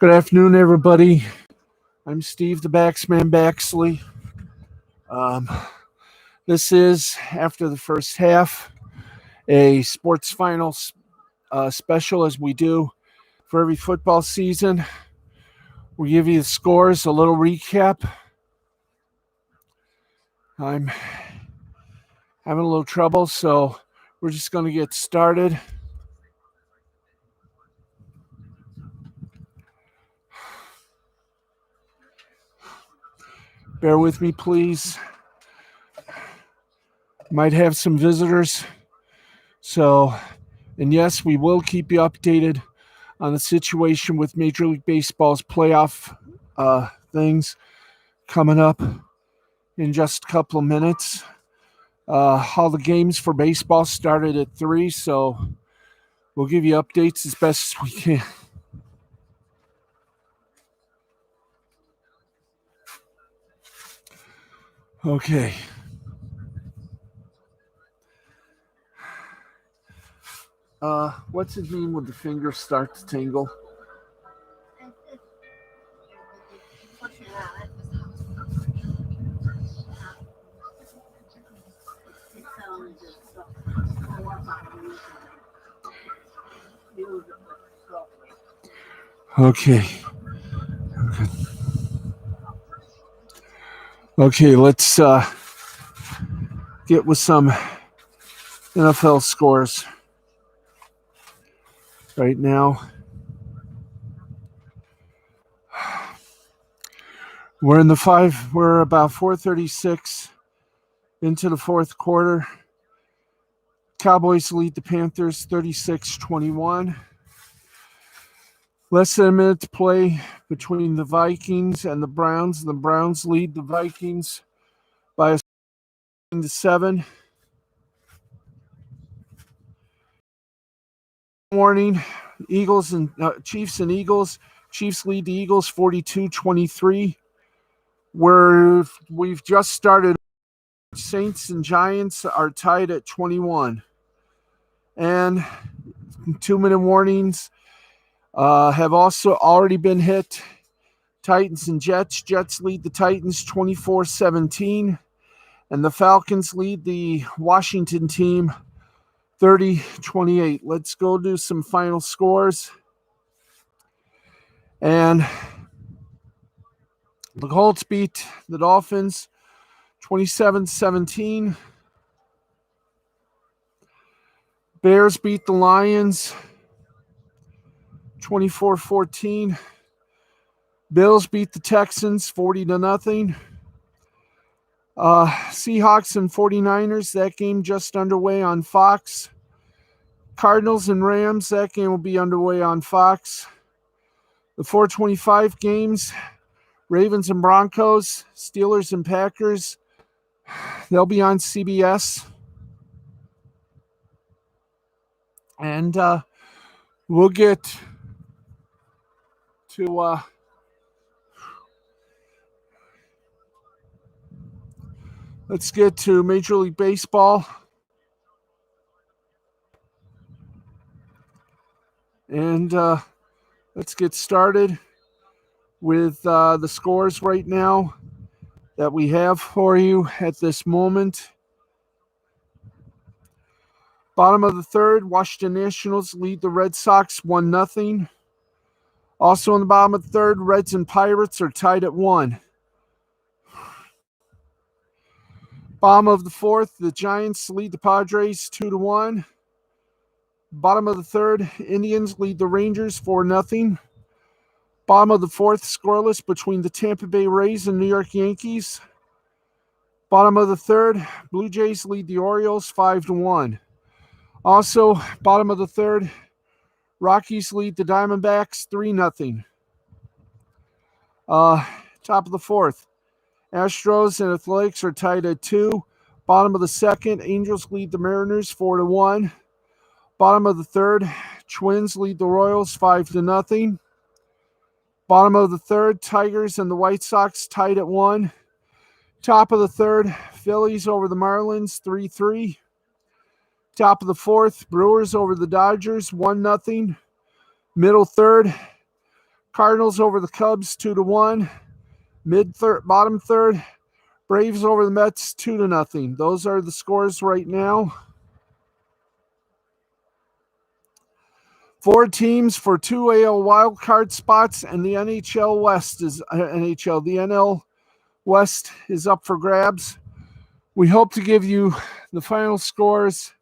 Good afternoon, everybody. I'm Steve the Baxman Baxley. This is, after the first half, a sports finals special as we do for every football season. We give you the scores, a little recap. I'm having a little trouble, so we're just going to get started. Bear with me, please. Might have some visitors. And yes, we will keep you updated on the situation with Major League Baseball's playoff things coming up in just a couple of minutes. All the games for baseball started at 3, so we'll give you updates as best as we can. Okay. What's it mean when the fingers start to tingle? Okay. Okay, let's get with some NFL scores right now. We're about 4:36 into the fourth quarter. Cowboys lead the Panthers 36-21. Less than a minute to play between the Vikings and the Browns. The Browns lead the Vikings by 7. Warning, Eagles and Chiefs and Eagles. Chiefs lead the Eagles 42-23. We've just started. Saints and Giants are tied at 21. And 2-minute warnings have also already been hit. Titans and Jets. Jets lead the Titans 24-17. And the Falcons lead the Washington team 30-28. Let's go do some final scores. And the Colts beat the Dolphins 27-17. Bears beat the Lions 24-14. Bills beat the Texans 40-0. Seahawks and 49ers, that game just underway on Fox. Cardinals and Rams, that game will be underway on Fox. The 4:25 games, Ravens and Broncos, Steelers and Packers, they'll be on CBS. And we'll get to let's get to Major League Baseball. And let's get started with the scores right now that we have for you at this moment. Bottom of the third, Washington Nationals lead the Red Sox 1-0. Also in the bottom of the third, Reds and Pirates are tied at 1. Bottom of the fourth, the Giants lead the Padres 2-1. Bottom of the third, Indians lead the Rangers 4-0. Bottom of the fourth, scoreless between the Tampa Bay Rays and New York Yankees. Bottom of the third, Blue Jays lead the Orioles 5-1. Also, bottom of the third, Rockies lead the Diamondbacks 3-0. Top of the fourth, Astros and Athletics are tied at 2. Bottom of the second, Angels lead the Mariners 4-1. Bottom of the third, Twins lead the Royals 5-0. Bottom of the third, Tigers and the White Sox tied at 1. Top of the third, Phillies over the Marlins 3-3. Top of the fourth, Brewers over the Dodgers 1-0. Middle third, Cardinals over the Cubs 2-1. Bottom third, Braves over the Mets 2-0. Those are the scores right now. 4 teams for 2 AL wildcard spots, and the NHL West is The NL West is up for grabs. We hope to give you the final scores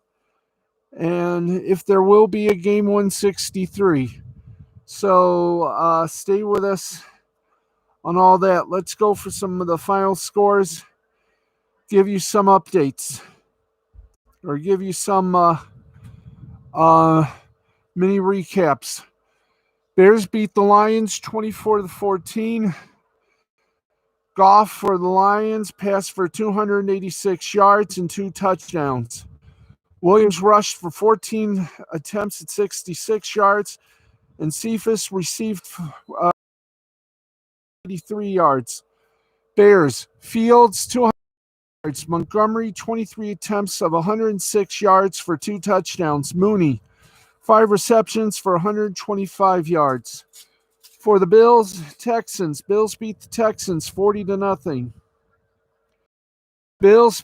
and if there will be a game 163. So stay with us on all that. Let's go for some of the final scores, give you some updates, or give you some mini recaps. Bears beat the Lions 24-14. Goff for the Lions passed for 286 yards and 2 touchdowns. Williams rushed for 14 attempts at 66 yards, and Cephas received 83 yards. Bears, Fields 200 yards. Montgomery 23 attempts of 106 yards for 2 touchdowns. Mooney 5 receptions for 125 yards. For the Bills beat the Texans 40-0. Mills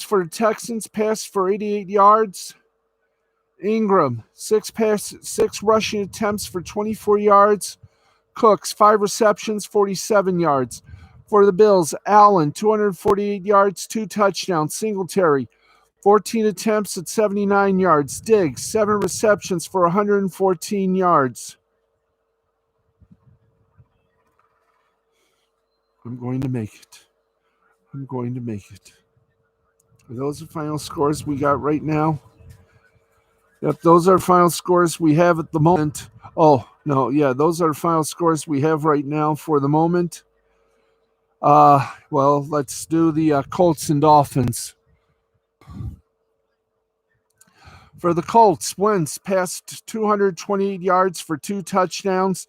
for the Texans passed for 88 yards. Ingram 6 rushing attempts for 24 yards. Cooks 5 receptions, 47 yards. For the Bills, Allen 248 yards, 2 touchdowns. Singletary 14 attempts at 79 yards. Diggs 7 receptions for 114 yards. I'm going to make it. Are those the final scores we got right now? Yep, those are final scores we have at the moment. Oh, no, yeah, those are final scores we have right now for the moment. Well, let's do the Colts and Dolphins. For the Colts, Wentz passed 228 yards for 2 touchdowns.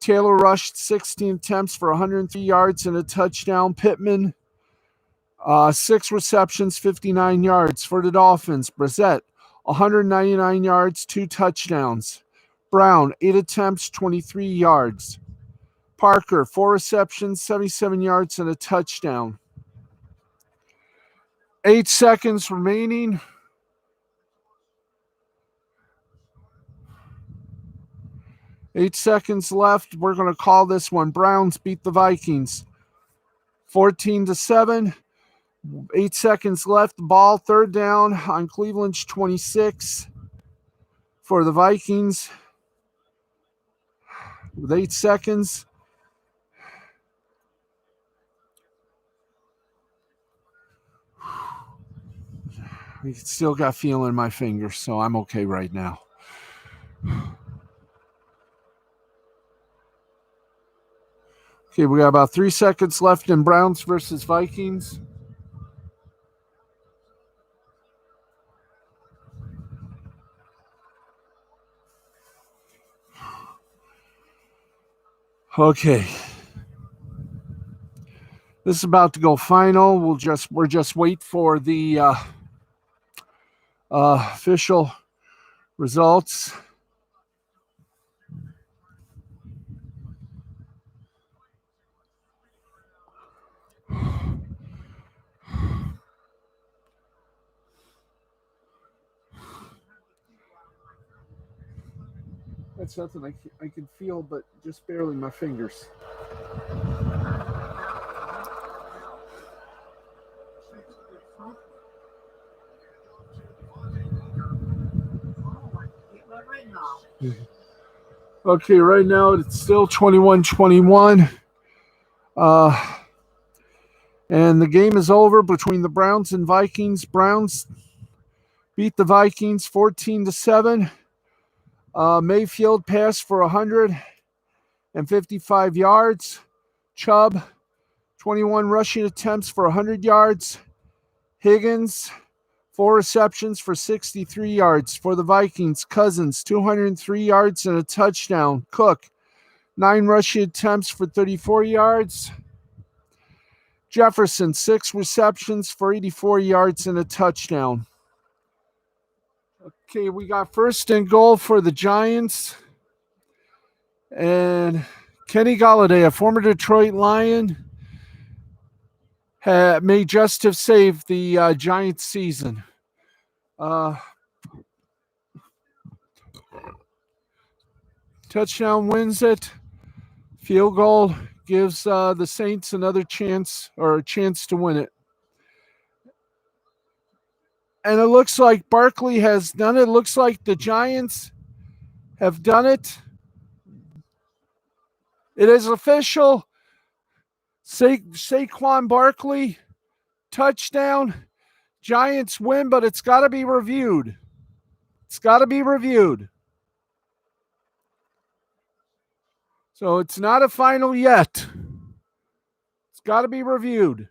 Taylor rushed 16 attempts for 103 yards and a touchdown. Pittman, 6 receptions, 59 yards. For the Dolphins, Brissett, 199 yards, 2 touchdowns. Brown, 8 attempts, 23 yards. Parker, 4 receptions, 77 yards, and a touchdown. 8 seconds remaining. 8 seconds left. We're going to call this one. Browns beat the Vikings 14-7. 8 seconds left. Ball, third down on Cleveland's 26 for the Vikings. With 8 seconds. I still got feeling in my fingers, so I'm okay right now. Okay, we got about 3 seconds left in Browns versus Vikings. Okay. This is about to go final. We're just wait for the official results. That's something I can feel, but just barely my fingers. Okay, right now it's still 21-21. And the game is over between the Browns and Vikings. Browns beat the Vikings 14-7. Mayfield passed for 155 yards. Chubb, 21 rushing attempts for 100 yards. Higgins, 4 receptions for 63 yards. For the Vikings, Cousins, 203 yards and a touchdown. Cook, 9 rushing attempts for 34 yards. Jefferson, 6 receptions for 84 yards and a touchdown. Okay, we got first and goal for the Giants. And Kenny Golladay, a former Detroit Lion, may just have saved the Giants season. Touchdown wins it. Field goal gives the Saints another chance, or a chance to win it. And it looks like Barkley has done it. It looks like the Giants have done it. It is official. Saquon Barkley, touchdown. Giants win, but it's got to be reviewed. It's got to be reviewed. So it's not a final yet. It's got to be reviewed.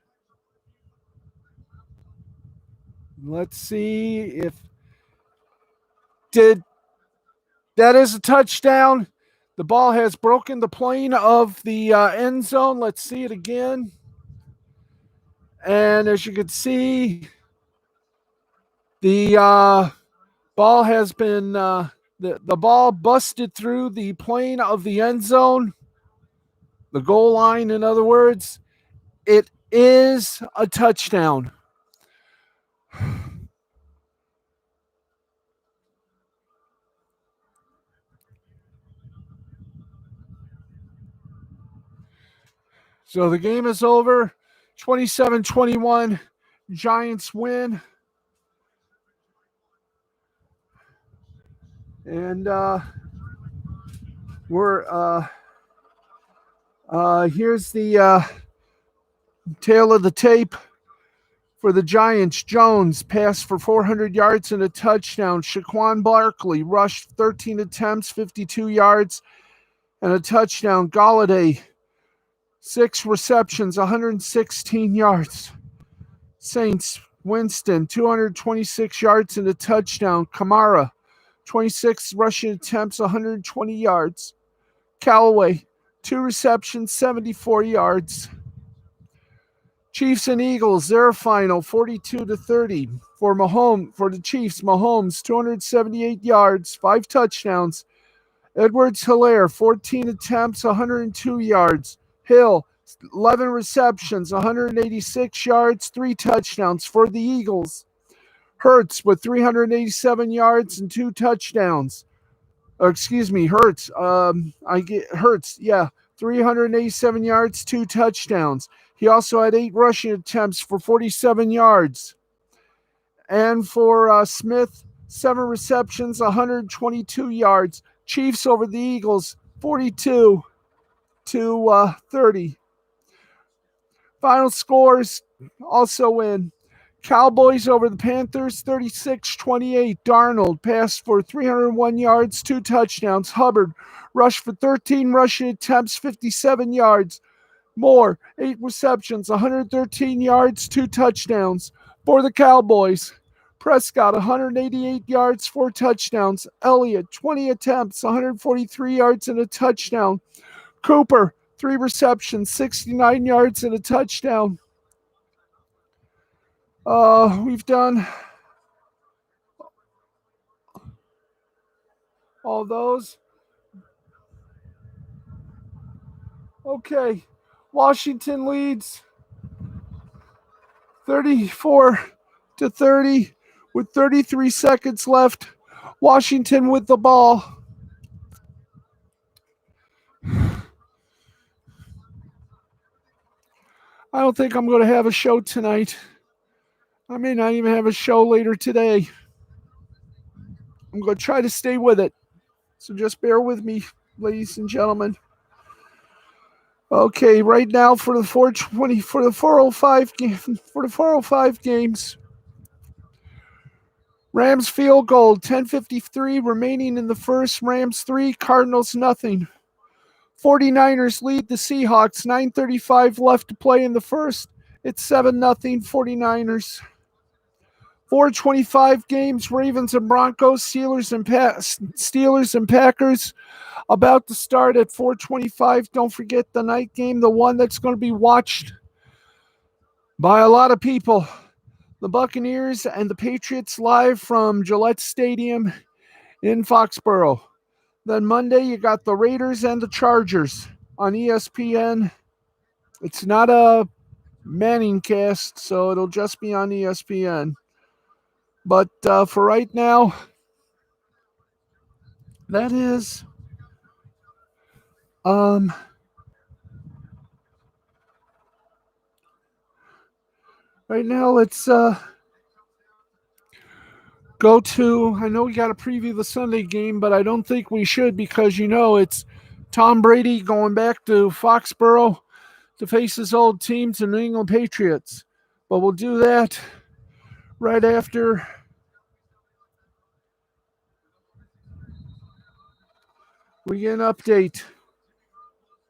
Let's see if that is a touchdown. The ball has broken the plane of the end zone. Let's see it again. And as you can see, the ball has been the ball busted through the plane of the end zone, the goal line, in other words. It is a touchdown. So the game is over. 27-21. Giants win. And here's the tail of the tape for the Giants. Jones passed for 400 yards and a touchdown. Saquon Barkley rushed 13 attempts, 52 yards, and a touchdown. Golladay, 6 receptions, 116 yards. Saints, Winston, 226 yards and a touchdown. Kamara, 26 rushing attempts, 120 yards. Callaway, 2 receptions, 74 yards. Chiefs and Eagles, their final, 42-30 for the Chiefs. Mahomes, 278 yards, 5 touchdowns. Edwards-Helaire, 14 attempts, 102 yards. Hill, 11 receptions, 186 yards, 3 touchdowns for the Eagles. Hurts with 387 yards and 2 touchdowns. Hurts. 387 yards, 2 touchdowns. He also had 8 rushing attempts for 47 yards. And for Smith, 7 receptions, 122 yards. Chiefs over the Eagles, 42-30. Final scores also in. Cowboys over the Panthers, 36-28. Darnold passed for 301 yards, 2 touchdowns. Hubbard rushed for 13 rushing attempts, 57 yards. Moore, 8 receptions, 113 yards, 2 touchdowns. For the Cowboys, Prescott, 188 yards, 4 touchdowns. Elliott, 20 attempts, 143 yards and a touchdown. Cooper, 3 receptions, 69 yards and a touchdown. We've done all those. Okay. Washington leads 34-30 with 33 seconds left. Washington with the ball. I don't think I'm going to have a show tonight. I may not even have a show later today. I'm going to try to stay with it. So just bear with me, ladies and gentlemen. Okay, right now for the 405 games. Rams field goal, 10:53 remaining in the first. Rams 3, Cardinals nothing. 49ers lead the Seahawks, 9:35 left to play in the first. It's 7-0 49ers. 425 games, Ravens and Broncos, Steelers and Packers about to start at 425. Don't forget the night game, the one that's going to be watched by a lot of people. The Buccaneers and the Patriots live from Gillette Stadium in Foxborough. Then Monday, you got the Raiders and the Chargers on ESPN. It's not a Manning cast, so it'll just be on ESPN. But for right now, that is right now. Let's go to. I know we got to preview the Sunday game, but I don't think we should because it's Tom Brady going back to Foxborough to face his old team, the New England Patriots. But we'll do that right after we get an update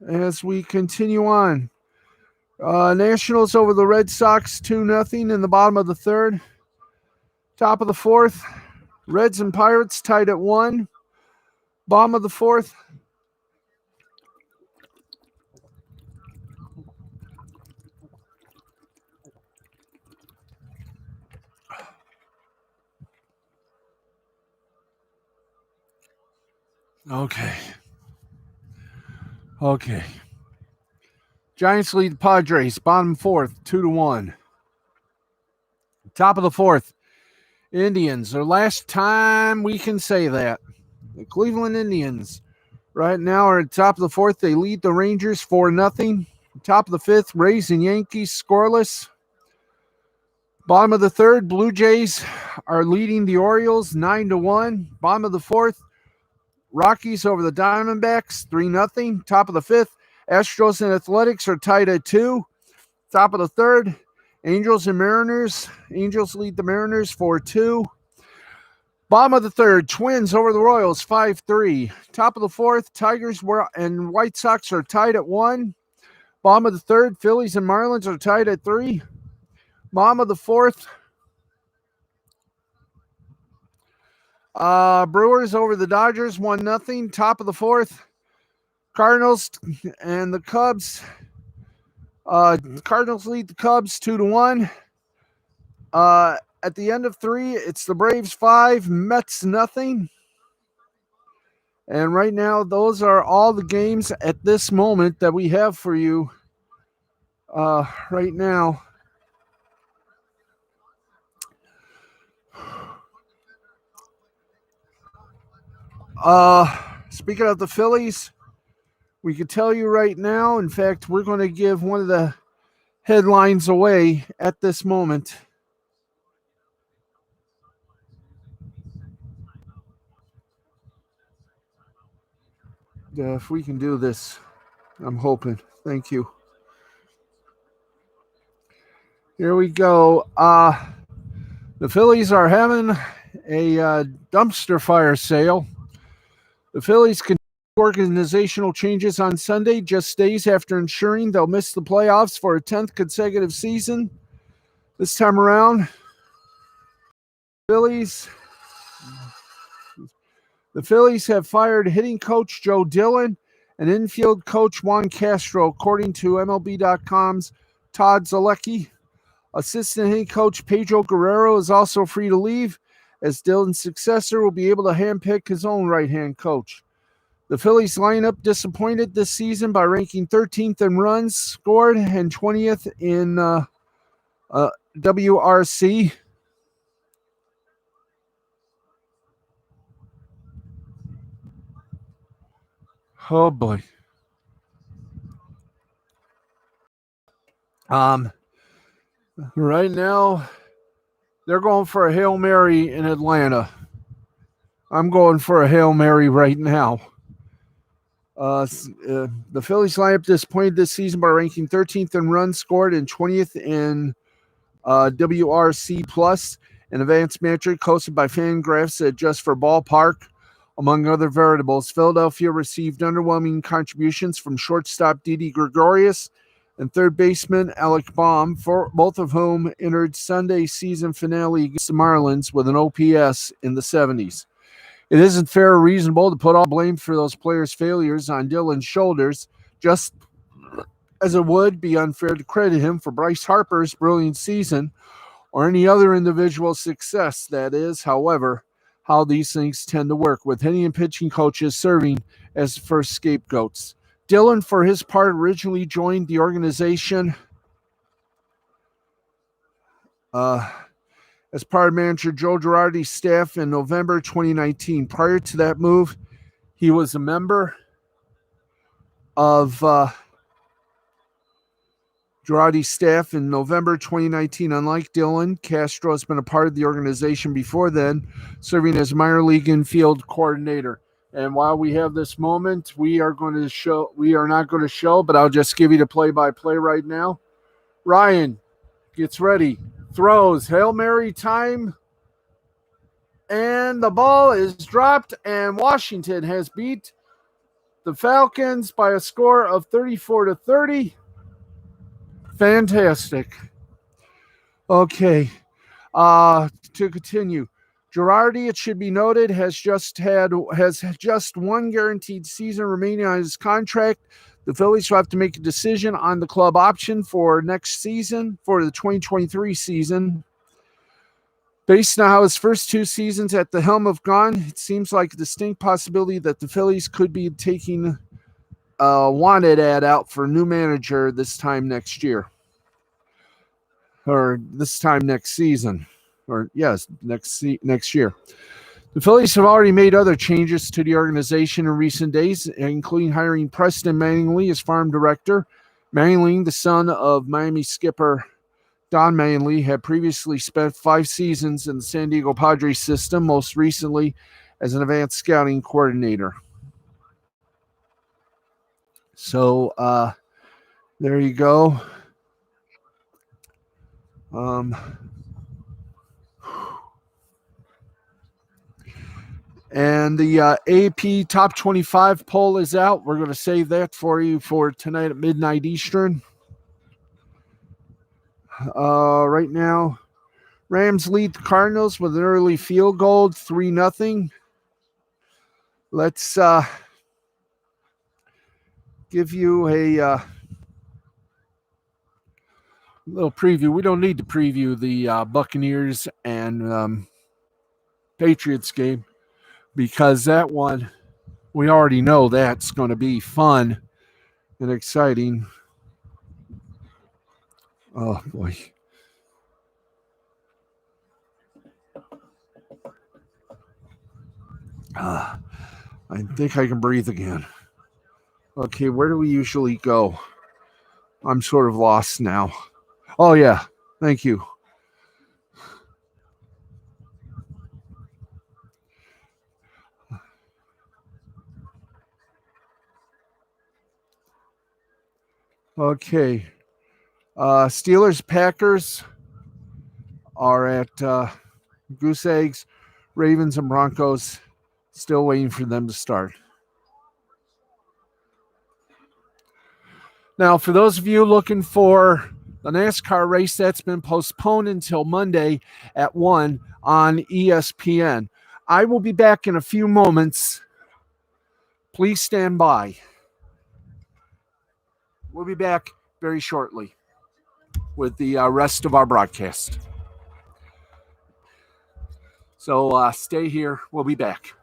as we continue on. Nationals over the Red Sox 2-0 in the bottom of the third. Top of the fourth, Reds and Pirates tied at 1. Bottom of the fourth. Okay. Giants lead the Padres, bottom fourth, 2-1. Top of the fourth, Indians. Their last time we can say that. The Cleveland Indians right now are at the top of the fourth. They lead the Rangers 4-0. Top of the fifth, Rays and Yankees scoreless. Bottom of the third, Blue Jays are leading the Orioles 9-1. Bottom of the fourth, Rockies over the Diamondbacks 3-0. Top of the fifth, Astros and Athletics are tied at 2. Top of the third, Angels and Mariners. Angels lead the Mariners 4-2. Bottom of the third, Twins over the Royals 5-3. Top of the fourth, Tigers and White Sox are tied at 1. Bottom of the third, Phillies and Marlins are tied at 3. Bottom of the fourth, Brewers over the Dodgers 1-0. Top of the fourth, Cardinals and the Cubs. Cardinals lead the Cubs 2-1. At the end of 3, it's the Braves 5, Mets 0. And right now, those are all the games at this moment that we have for you right now. Speaking of the Phillies, we can tell you right now, in fact, we're going to give one of the headlines away at this moment. If we can do this, I'm hoping. Thank you. Here we go. The Phillies are having a dumpster fire sale. The Phillies continue organizational changes on Sunday, just days after ensuring they'll miss the playoffs for a 10th consecutive season. This time around, the Phillies have fired hitting coach Joe Dillon and infield coach Juan Castro, according to MLB.com's Todd Zolecki. Assistant hitting coach Pedro Guerrero is also free to leave, as Dillon's successor will be able to handpick his own right-hand coach. The Phillies lineup disappointed this season by ranking 13th in runs scored and 20th in WRC. Oh boy. Right now, they're going for a Hail Mary in Atlanta. I'm going for a Hail Mary right now. The Phillies lineup disappointed this season by ranking 13th in runs scored and 20th in WRC plus, an advanced metric hosted by Fangraphs at Just for Ballpark. Among other variables, Philadelphia received underwhelming contributions from shortstop Didi Gregorius and third baseman Alec Baum, both of whom entered Sunday's season finale against the Marlins with an OPS in the 70s. It isn't fair or reasonable to put all blame for those players' failures on Dillon's shoulders, just as it would be unfair to credit him for Bryce Harper's brilliant season or any other individual success. That is, however, how these things tend to work, with hitting and pitching coaches serving as the first scapegoats. Dillon, for his part, originally joined the organization as part of manager Joe Girardi's staff in November 2019. Prior to that move, he was a member of Girardi's staff in November 2019. Unlike Dillon, Castro has been a part of the organization before then, serving as minor league infield coordinator. And while we have this moment, we are not going to show, but I'll just give you the play-by-play right now. Ryan gets ready, throws, Hail Mary time, and the ball is dropped, and Washington has beat the Falcons by a score of 34-30. Fantastic. Okay. To continue, Girardi, it should be noted, has just one guaranteed season remaining on his contract. The Phillies will have to make a decision on the club option for next season, for the 2023 season. Based on how his first two seasons at the helm have gone, it seems like a distinct possibility that the Phillies could be taking a wanted ad out for a new manager this time next year. Or this time next season. Or, yes, next year. The Phillies have already made other changes to the organization in recent days, including hiring Preston Manley as farm director. Manley, the son of Miami skipper Don Manley, had previously spent 5 seasons in the San Diego Padres system, most recently as an advanced scouting coordinator. So, there you go. And the AP Top 25 poll is out. We're going to save that for you for tonight at midnight Eastern. Right now, Rams lead the Cardinals with an early field goal, 3-0. Let's give you a little preview. We don't need to preview the Buccaneers and Patriots game, because that one, we already know that's going to be fun and exciting. Oh, boy. I think I can breathe again. Okay, where do we usually go? I'm sort of lost now. Oh, yeah. Thank you. Okay. Steelers, Packers are at Goose Eggs. Ravens and Broncos, still waiting for them to start. Now, for those of you looking for the NASCAR race, that's been postponed until Monday at 1 on ESPN. I will be back in a few moments. Please stand by. We'll be back very shortly with the rest of our broadcast. So stay here. We'll be back.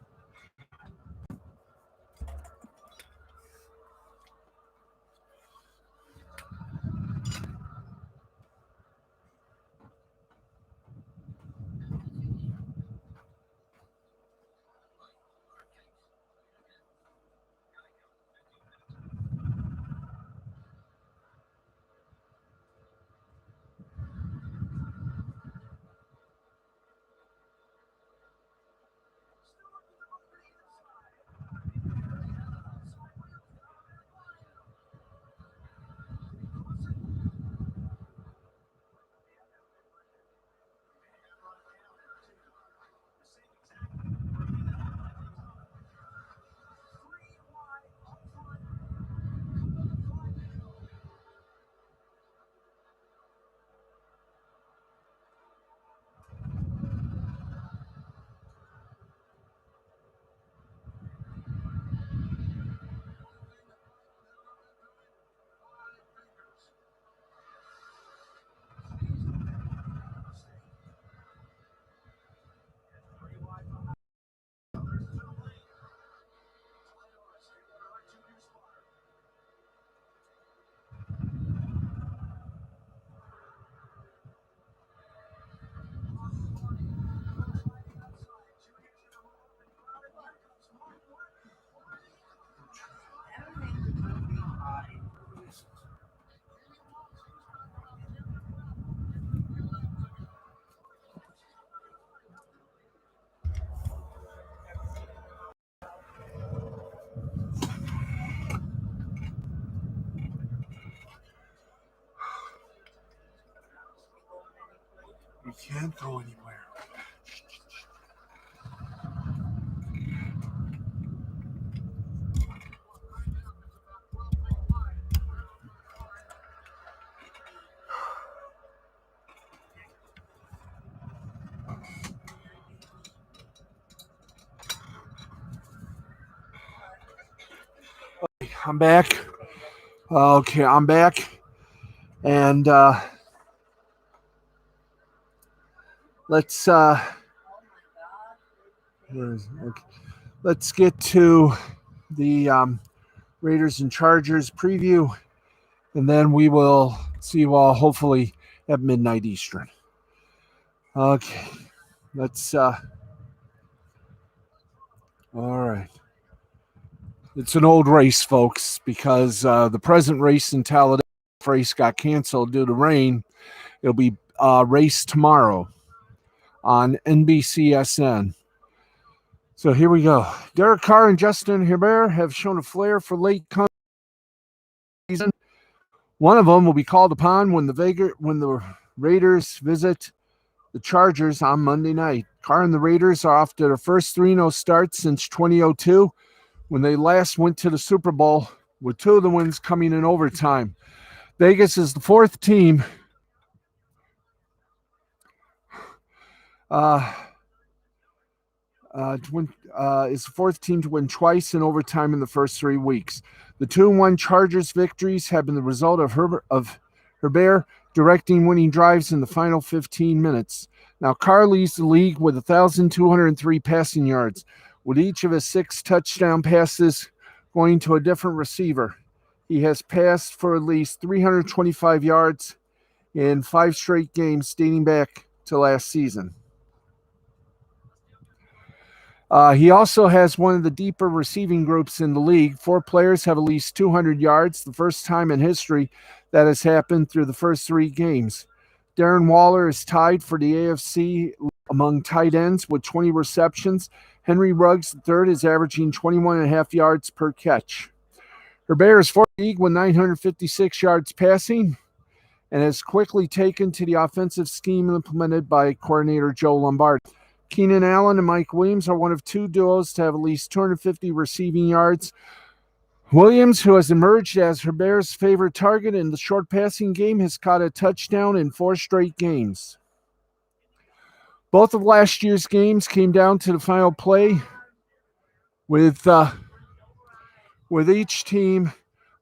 can't go anywhere. I'm back. Okay, I'm back. And let's let's get to the Raiders and Chargers preview, and then we will see you all hopefully at midnight Eastern. Okay, let's all right. It's an old race, folks, because the present race in Talladega race got canceled due to rain. It'll be race tomorrow on NBCSN. So here we go. Derek Carr and Justin Herbert have shown a flair for late season. One of them will be called upon when the Raiders visit the Chargers on Monday night. Carr and the Raiders are off to their first 3-0 start since 2002, when they last went to the Super Bowl, with 2 of the wins coming in overtime. Vegas is the fourth team is the fourth team to win twice in overtime in the first 3 weeks. The 2-1 Chargers victories have been the result of Herbert directing winning drives in the final 15 minutes. Now, Carr leads the league with 1,203 passing yards, with each of his 6 touchdown passes going to a different receiver. He has passed for at least 325 yards in 5 straight games dating back to last season. He also has one of the deeper receiving groups in the league. 4 players have at least 200 yards, the first time in history that has happened through the first 3 games. Darren Waller is tied for the AFC among tight ends with 20 receptions. Henry Ruggs III is averaging 21.5 yards per catch. Herbert is fourth in the league with 956 yards passing and has quickly taken to the offensive scheme implemented by coordinator Joe Lombardi. Keenan Allen and Mike Williams are one of 2 duos to have at least 250 receiving yards. Williams, who has emerged as Herbert's favorite target in the short passing game, has caught a touchdown in 4 straight games. Both of last year's games came down to the final play, with each team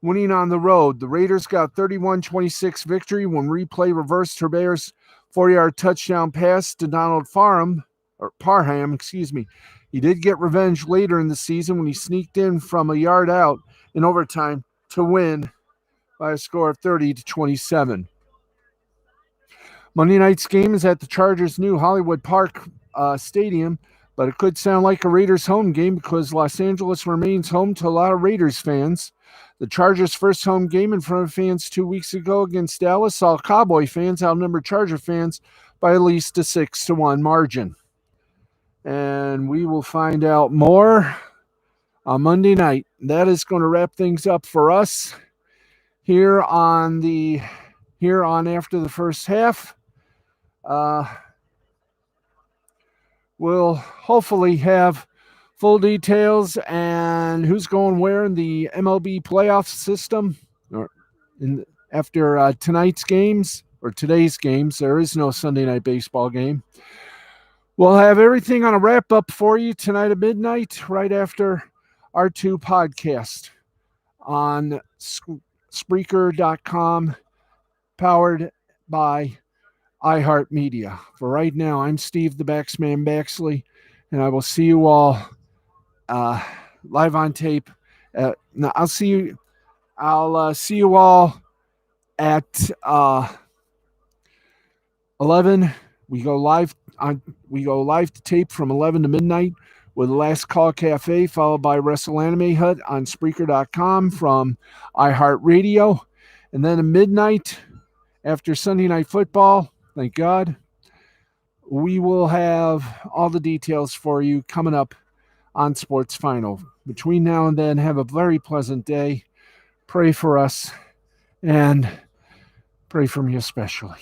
winning on the road. The Raiders got 31-26 victory when replay reversed Herbert's 4-yard touchdown pass to Donald Parham. He did get revenge later in the season when he sneaked in from a yard out in overtime to win by a score of 30-27. Monday night's game is at the Chargers' new Hollywood Park Stadium, but it could sound like a Raiders home game because Los Angeles remains home to a lot of Raiders fans. The Chargers' first home game in front of fans 2 weeks ago against Dallas saw Cowboy fans outnumber Charger fans by at least a 6-1 margin. And we will find out more on Monday night. That is going to wrap things up for us here on after the first half. We'll hopefully have full details and who's going where in the MLB playoff system after tonight's games or today's games. There is no Sunday night baseball game. We'll have everything on a wrap-up for you tonight at midnight, right after our 2 podcast on Spreaker.com, powered by iHeartMedia. For right now, I'm Steve the Baxman Baxley, and I will see you all live on tape. I'll see you all at 11. We go live to tape from 11 to midnight with Last Call Cafe, followed by Wrestle Anime Hut on Spreaker.com from iHeartRadio. And then at midnight, after Sunday Night Football, thank God, we will have all the details for you coming up on Sports Final. Between now and then, have a very pleasant day. Pray for us and pray for me especially.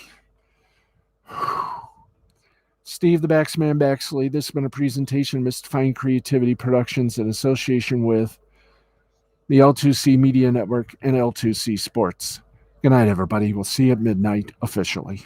Steve the Baxman Baxley. This has been a presentation of Mystifying Creativity Productions in association with the L2C Media Network and L2C Sports. Good night, everybody. We'll see you at midnight officially.